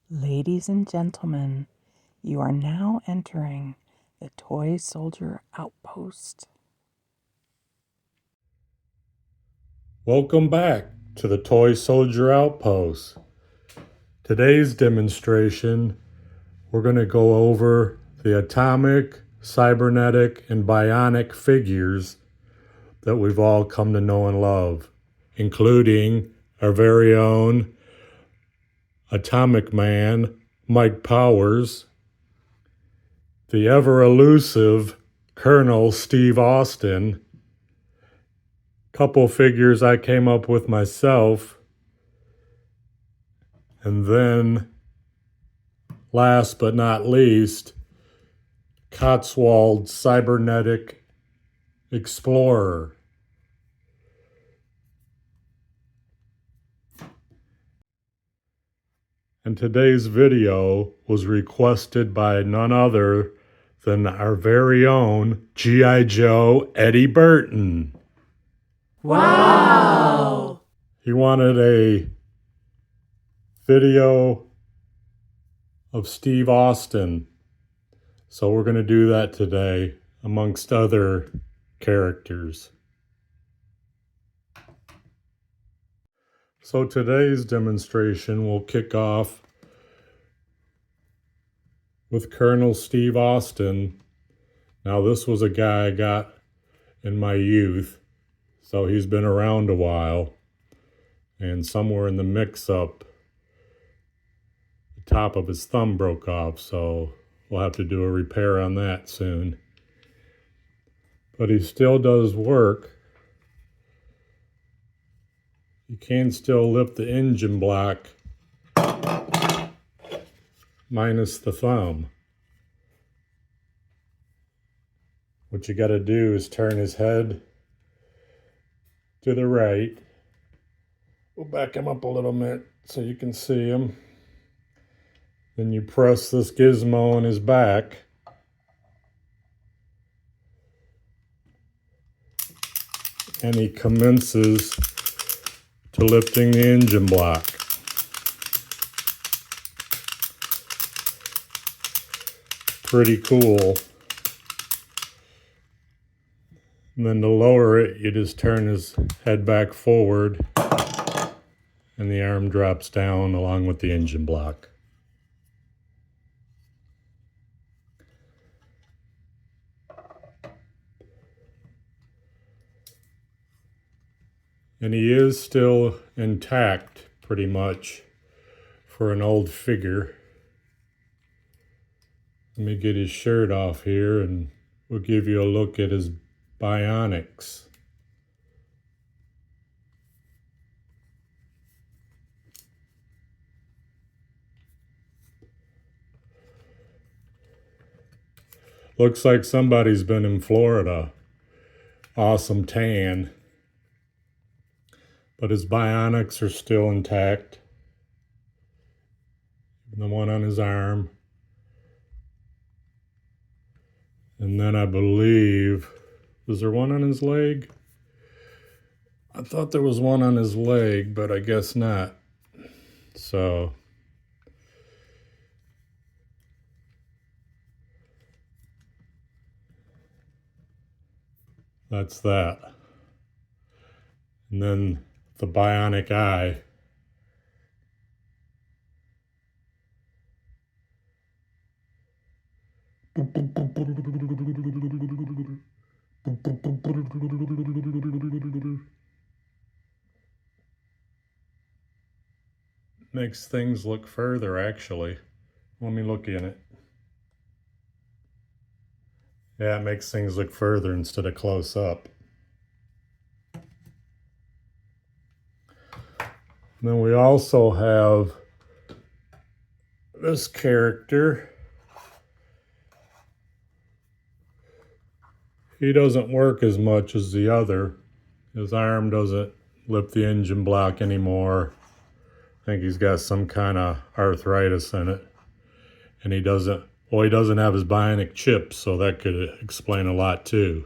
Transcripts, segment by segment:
Ladies and gentlemen, you are now entering the Toy Soldier Outpost. Welcome back to the Toy Soldier Outpost. Today's demonstration, we're going to go over the atomic, cybernetic, and bionic figures that we've all come to know and love, including our very own Atomic Man, Mike Powers, the ever-elusive Colonel Steve Austin, couple figures I came up with myself, and then, last but not least, Cotswald Cybernetic Explorer. And today's video was requested by none other than our very own G.I. Joe Eddie Burton. Wow! He wanted a video of Steve Austin, so we're going to do that today, amongst other characters. So today's demonstration will kick off with Colonel Steve Austin. Now, this was a guy I got in my youth, so he's been around a while, and somewhere in the mix-up, the top of his thumb broke off, so we'll have to do a repair on that soon. But he still does work. You can still lift the engine block minus the thumb. What you got to do is turn his head to the right. We'll back him up a little bit so you can see him. Then you press this gizmo on his back. And he commences to lifting the engine block. Pretty cool. And then to lower it, you just turn his head back forward and the arm drops down along with the engine block. And he is still intact, pretty much, for an old figure. Let me get his shirt off here and we'll give you a look at his Bionics. Looks like somebody's been in Florida. Awesome tan. But his Bionics are still intact. The one on his arm. And then I believe, is there one on his leg? I thought there was one on his leg, but I guess not. So, that's that. And then the bionic eye. Makes things look further, actually. Let me look in it. Yeah, it makes things look further instead of close up. And then we also have this character. He doesn't work as much as the other. His arm doesn't lift the engine block anymore. I think he's got some kind of arthritis in it. And he doesn't have his bionic chips, so that could explain a lot too.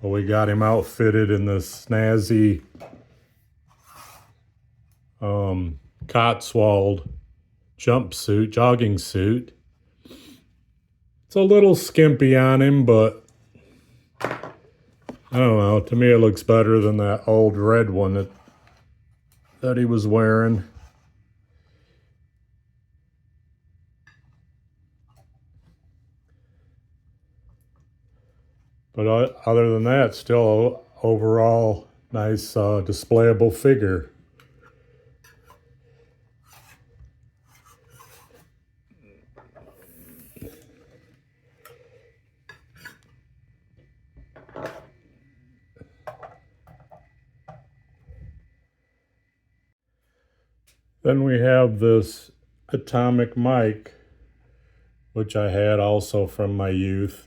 But we got him outfitted in this snazzy Cotswald jumpsuit, jogging suit. It's a little skimpy on him, but I don't know. To me, it looks better than that old red one that he was wearing. But other than that, still overall nice displayable figure. Then we have this atomic mic, which I had also from my youth.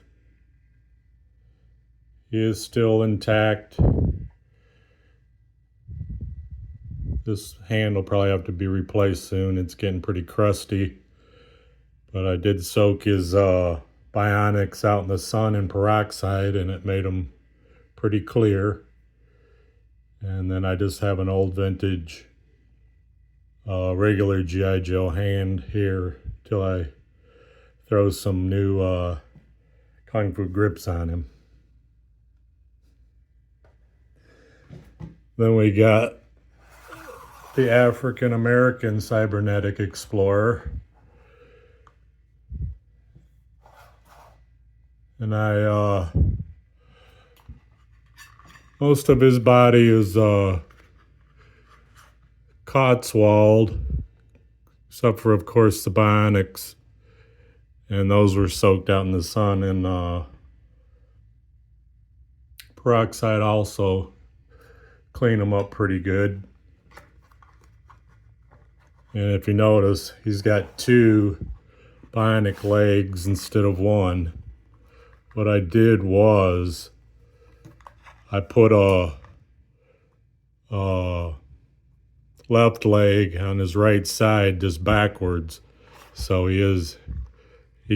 He is still intact. This hand will probably have to be replaced soon. It's getting pretty crusty. But I did soak his Bionics out in the sun in peroxide, and it made them pretty clear. And then I just have an old vintage regular G.I. Joe hand here till I throw some new Kung Fu grips on him. Then we got the African American Cybernetic Explorer. And most of his body is Cotswald, except for, of course, the Bionics. And those were soaked out in the sun in peroxide also. Clean them up pretty good. And if you notice, he's got 2 bionic legs instead of 1. What I did was I put a left leg on his right side just backwards, so he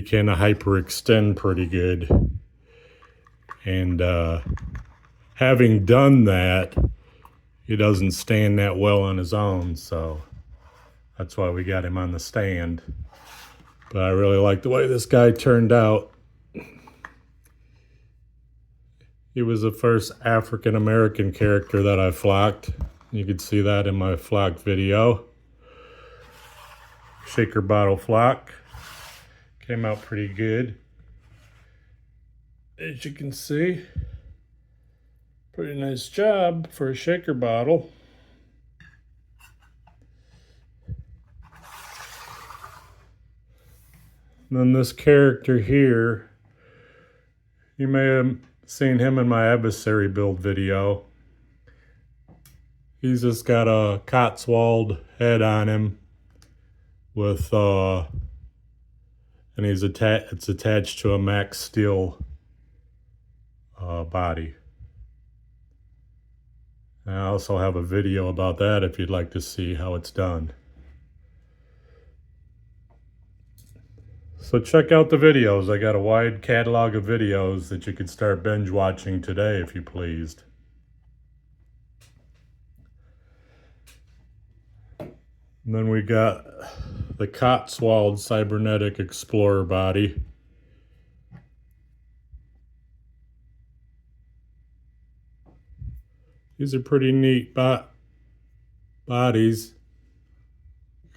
can hyperextend pretty good. And having done that, he doesn't stand that well on his own, so that's why we got him on the stand. But I really like the way this guy turned out. He was the first African American character that I flocked. You could see that in my flock video. Shaker bottle flock. Came out pretty good. As you can see, pretty nice job for a shaker bottle. And then this character here, you may have seen him in my adversary build video. He's just got a Cotswold head on him with and it's attached to a Max Steel body. And I also have a video about that if you'd like to see how it's done. So check out the videos. I got a wide catalog of videos that you could start binge watching today if you pleased. And then we got the Cotswold Cybernetic Explorer body. These are pretty neat bodies.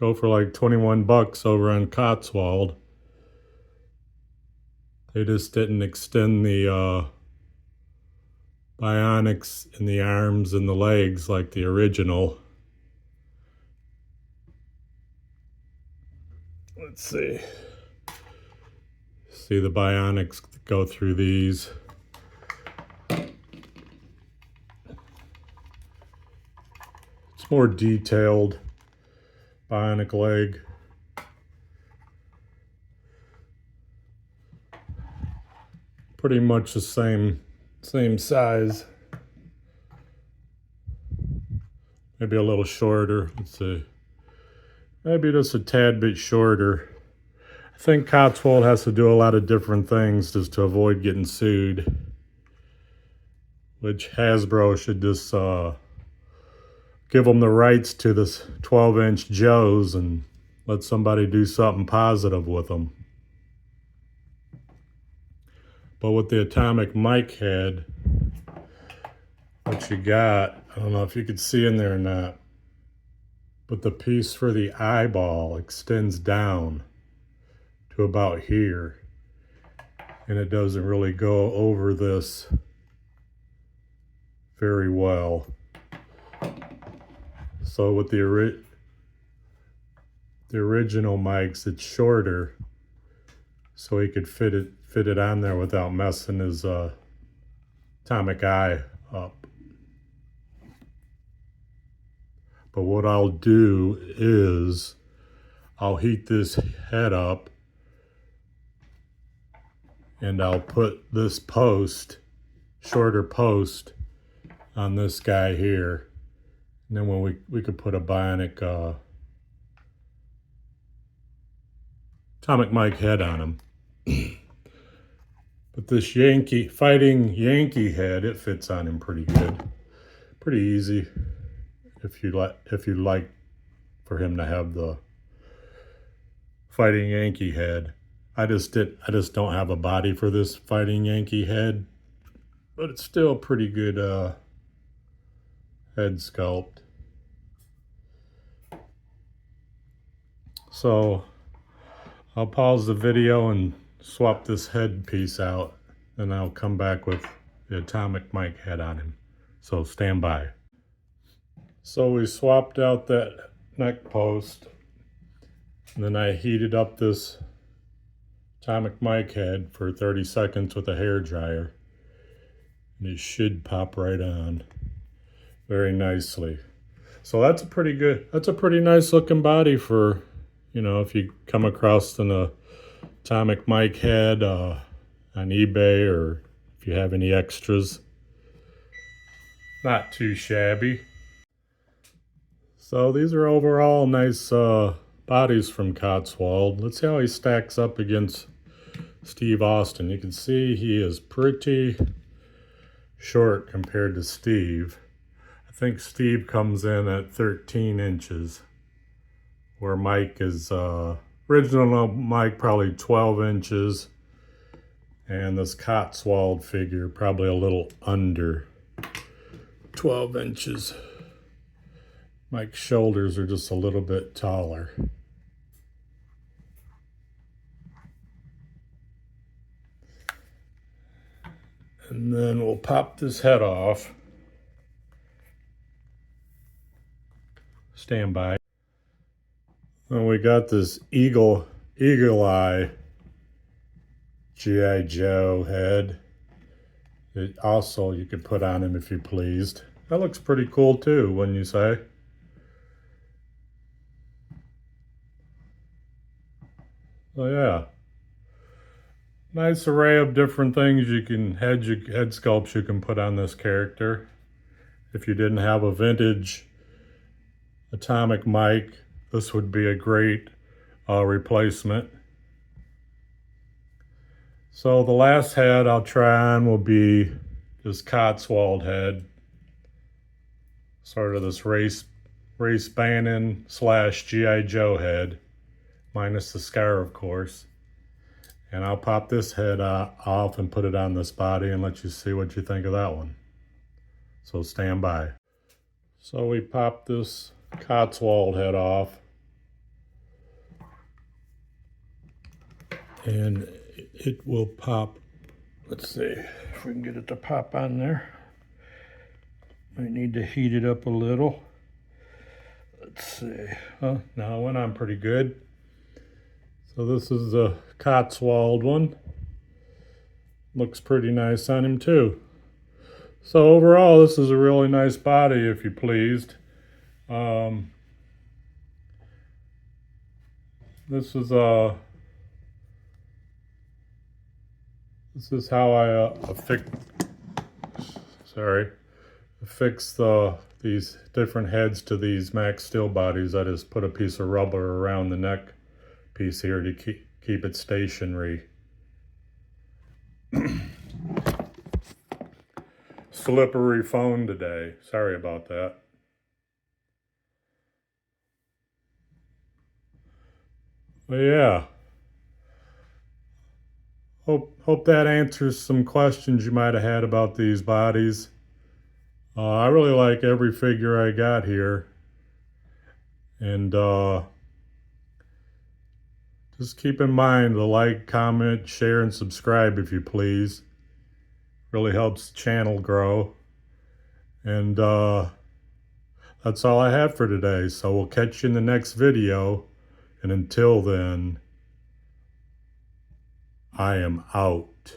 Go for like 21 bucks over on Cotswold. They just didn't extend the bionics in the arms and the legs like the original. Let's see. See the bionics go through these. It's more detailed bionic leg. Pretty much the same size. Maybe a little shorter. Let's see. Maybe just a tad bit shorter. I think Cotswold has to do a lot of different things just to avoid getting sued. Which Hasbro should just give them the rights to this 12-inch Joes and let somebody do something positive with them. But with the atomic mic head, what you got, I don't know if you could see in there or not, but the piece for the eyeball extends down to about here. And it doesn't really go over this very well. So with the original mics, it's shorter, so he could fit it on there without messing his atomic eye up. But what I'll do is I'll heat this head up and I'll put this post, shorter post, on this guy here. And then when we could put a Bionic atomic mic head on him. But this fighting Yankee head, it fits on him pretty good. Pretty easy if you like for him to have the fighting Yankee head. I just don't have a body for this fighting Yankee head, but it's still pretty good head sculpt. So I'll pause the video and swap this head piece out, and I'll come back with the atomic mic head on him. So stand by. So we swapped out that neck post, and then I heated up this atomic mic head for 30 seconds with a hair dryer, and it should pop right on very nicely. So that's a pretty nice looking body for, you know, if you come across an atomic mic head on eBay, or if you have any extras. Not too shabby. So these are overall nice bodies from Cotswald. Let's see how he stacks up against Steve Austin. You can see he is pretty short compared to Steve. I think Steve comes in at 13 inches, where Mike is, original Mike probably 12 inches, and this Cotswald figure probably a little under 12 inches. Mike's shoulders are just a little bit taller. And then we'll pop this head off. Stand by. And we got this eagle eye G.I. Joe head. It also you could put on him if you pleased. That looks pretty cool too, wouldn't you say? So yeah, nice array of different things you can head sculpts you can put on this character. If you didn't have a vintage atomic mic, this would be a great replacement. So the last head I'll try on will be this Cotswold head, sort of this race Bannon / G.I. Joe head, minus the scar, of course. And I'll pop this head off and put it on this body and let you see what you think of that one. So stand by. So we pop this Cotswold head off, and it will pop. Let's see if we can get it to pop on there. Might need to heat it up a little. Let's see. Oh, no, it went on pretty good. So this is the Cotswold one. Looks pretty nice on him too. So overall, this is a really nice body, if you pleased. This is how I affix these different heads to these Max Steel bodies. I just put a piece of rubber around the neck piece here to keep it stationary. Slippery phone today. Sorry about that. But yeah, hope that answers some questions you might have had about these bodies. I really like every figure I got here, and just keep in mind to like, comment, share, and subscribe if you please. Really helps the channel grow. And that's all I have for today. So we'll catch you in the next video. And until then, I am out.